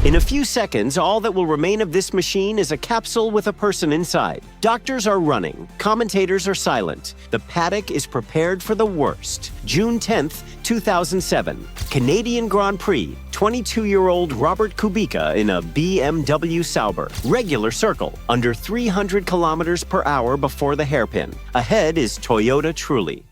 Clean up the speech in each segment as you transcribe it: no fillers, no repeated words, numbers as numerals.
In a few seconds, all that will remain of this machine is a capsule with a person inside. Doctors are running. Commentators are silent. The paddock is prepared for the worst. June 10th, 2007. Canadian Grand Prix. 22-year-old Robert Kubica in a BMW Sauber. Regular circle, under 300 kilometers per hour before the hairpin. Ahead is Toyota Trulli.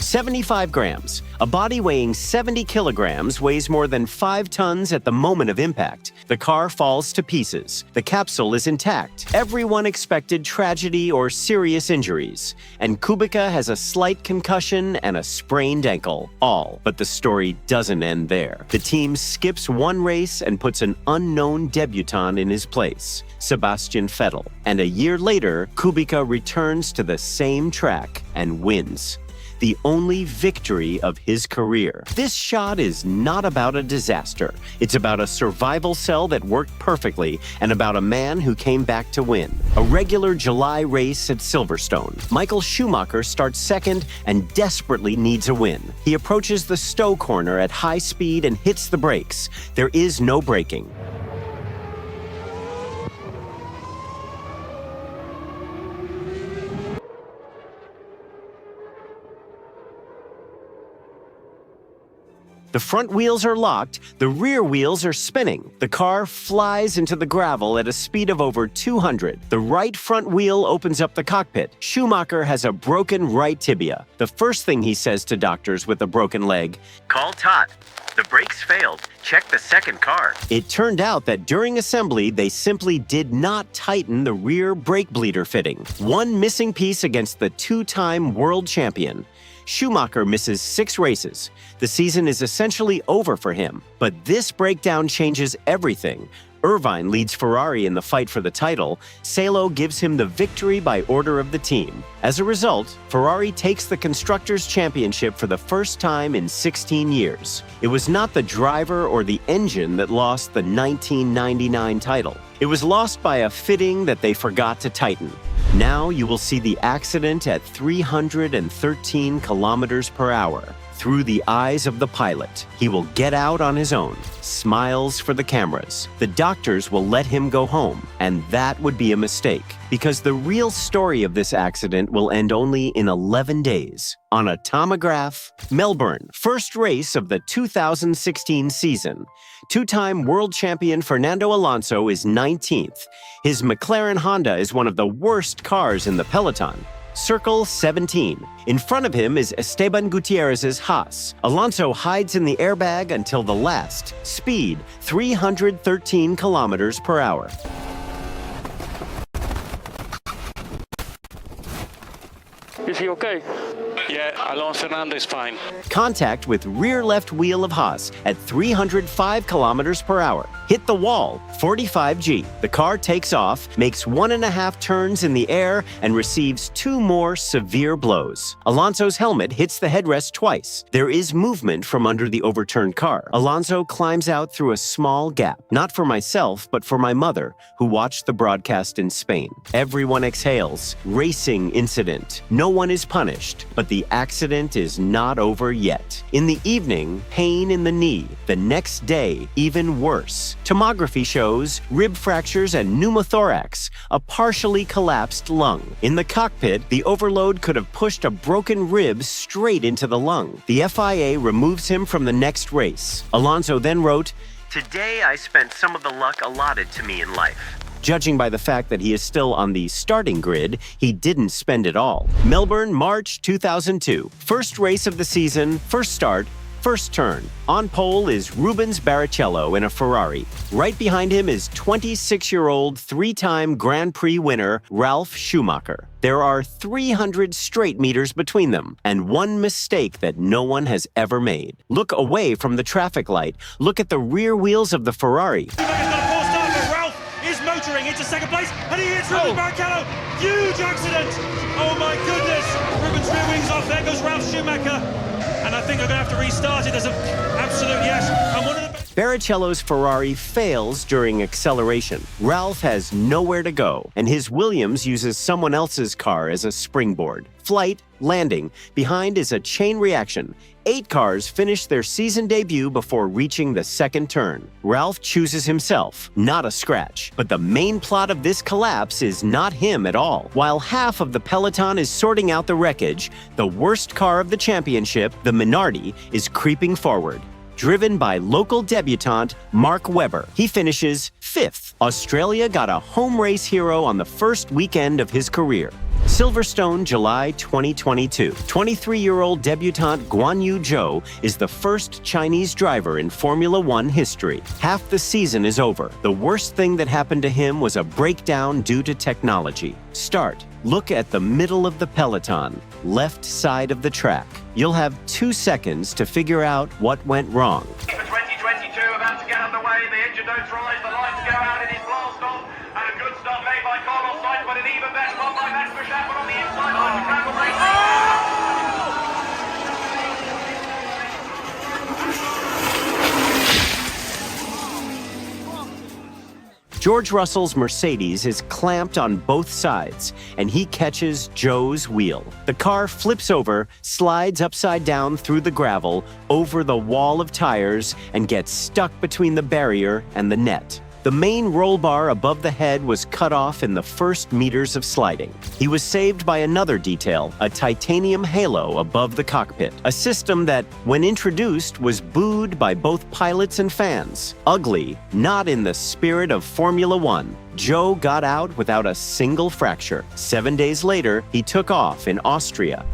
75 grams. A body weighing 70 kilograms weighs more than 5 tons at the moment of impact. The car falls to pieces. The capsule is intact. Everyone expected tragedy or serious injuries. And Kubica has a slight concussion and a sprained ankle. All. But the story doesn't end there. The team skips one race and puts an unknown debutant in his place, Sebastian Vettel. And a year later, Kubica returns to the same track and wins. The only victory of his career. This shot is not about a disaster. It's about a survival cell that worked perfectly and about a man who came back to win. A regular July race at Silverstone. Michael Schumacher starts second and desperately needs a win. He approaches the Stowe corner at high speed and hits the brakes. There is no braking. The front wheels are locked, the rear wheels are spinning. The car flies into the gravel at a speed of over 200. The right front wheel opens up the cockpit. Schumacher has a broken right tibia. The first thing he says to doctors with a broken leg, "Call Todt. The brakes failed. Check the second car." It turned out that during assembly, they simply did not tighten the rear brake bleeder fitting. One missing piece against the two-time world champion. Schumacher misses 6 races. The season is essentially over for him. But this breakdown changes everything. Irvine leads Ferrari in the fight for the title. Salo gives him the victory by order of the team. As a result, Ferrari takes the Constructors' Championship for the first time in 16 years. It was not the driver or the engine that lost the 1999 title. It was lost by a fitting that they forgot to tighten. Now you will see the accident at 313 kilometers per hour. Through the eyes of the pilot, he will get out on his own, smiles for the cameras. The doctors will let him go home, and that would be a mistake, because the real story of this accident will end only in 11 days. On a tomograph, Melbourne, first race of the 2016 season. Two-time world champion Fernando Alonso is 19th. His McLaren Honda is one of the worst cars in the peloton. Circle 17. In front of him is Esteban Gutierrez's Haas. Alonso hides in the airbag until the last. Speed, 313 kilometers per hour. Is he okay? Yeah, Alonso Fernando is fine. Contact with rear left wheel of Haas at 305 kilometers per hour. Hit the wall, 45G. The car takes off, makes 1.5 turns in the air, and receives 2 more severe blows. Alonso's helmet hits the headrest twice. There is movement from under the overturned car. Alonso climbs out through a small gap. Not for myself, but for my mother, who watched the broadcast in Spain. Everyone exhales. Racing incident. No one is punished, but the accident is not over yet. In the evening, pain in the knee. The next day, even worse. Tomography shows rib fractures and pneumothorax, a partially collapsed lung. In the cockpit, the overload could have pushed a broken rib straight into the lung. The FIA removes him from the next race. Alonso then wrote, "Today I spent some of the luck allotted to me in life." Judging by the fact that he is still on the starting grid, he didn't spend it all. Melbourne, March 2002. First race of the season, first start, first turn. On pole is Rubens Barrichello in a Ferrari. Right behind him is 26-year-old, 3-time Grand Prix winner Ralf Schumacher. There are 300 straight meters between them, and one mistake that no one has ever made. Look away from the traffic light. Look at the rear wheels of the Ferrari. Motoring into second place, and he hits Rubens Barrichello. Huge accident. Oh my goodness. Rubens rear wings off. There goes Ralf Schumacher. And I think they're going to have to restart it. There's an absolute yes. And one of the Barrichello's Ferrari fails during acceleration. Ralph has nowhere to go, and his Williams uses someone else's car as a springboard. Flight, landing, behind is a chain reaction. 8 cars finish their season debut before reaching the second turn. Ralph chooses himself, not a scratch. But the main plot of this collapse is not him at all. While half of the peloton is sorting out the wreckage, the worst car of the championship, the Minardi, is creeping forward. Driven by local debutante Mark Webber. He finishes 5th. Australia got a home race hero on the first weekend of his career. Silverstone, July 2022. 23-year-old debutante Guan Yu Zhou is the first Chinese driver in Formula One history. Half the season is over. The worst thing that happened to him was a breakdown due to technology. Start. Look at the middle of the peloton, left side of the track. You'll have 2 seconds to figure out what went wrong. For 2022, about to get underway, the engine don't rise, the lights go out, it is blast off, and a good start made by Carlos Sainz, but an even better one by Max Verstappen on the inside line of gravel racing. George Russell's Mercedes is clamped on both sides, and he catches Zhou's wheel. The car flips over, slides upside down through the gravel, over the wall of tires, and gets stuck between the barrier and the net. The main roll bar above the head was cut off in the first meters of sliding. He was saved by another detail, a titanium halo above the cockpit, a system that, when introduced, was booed by both pilots and fans. Ugly, not in the spirit of Formula One. Zhou got out without a single fracture. 7 days later, he took off in Austria.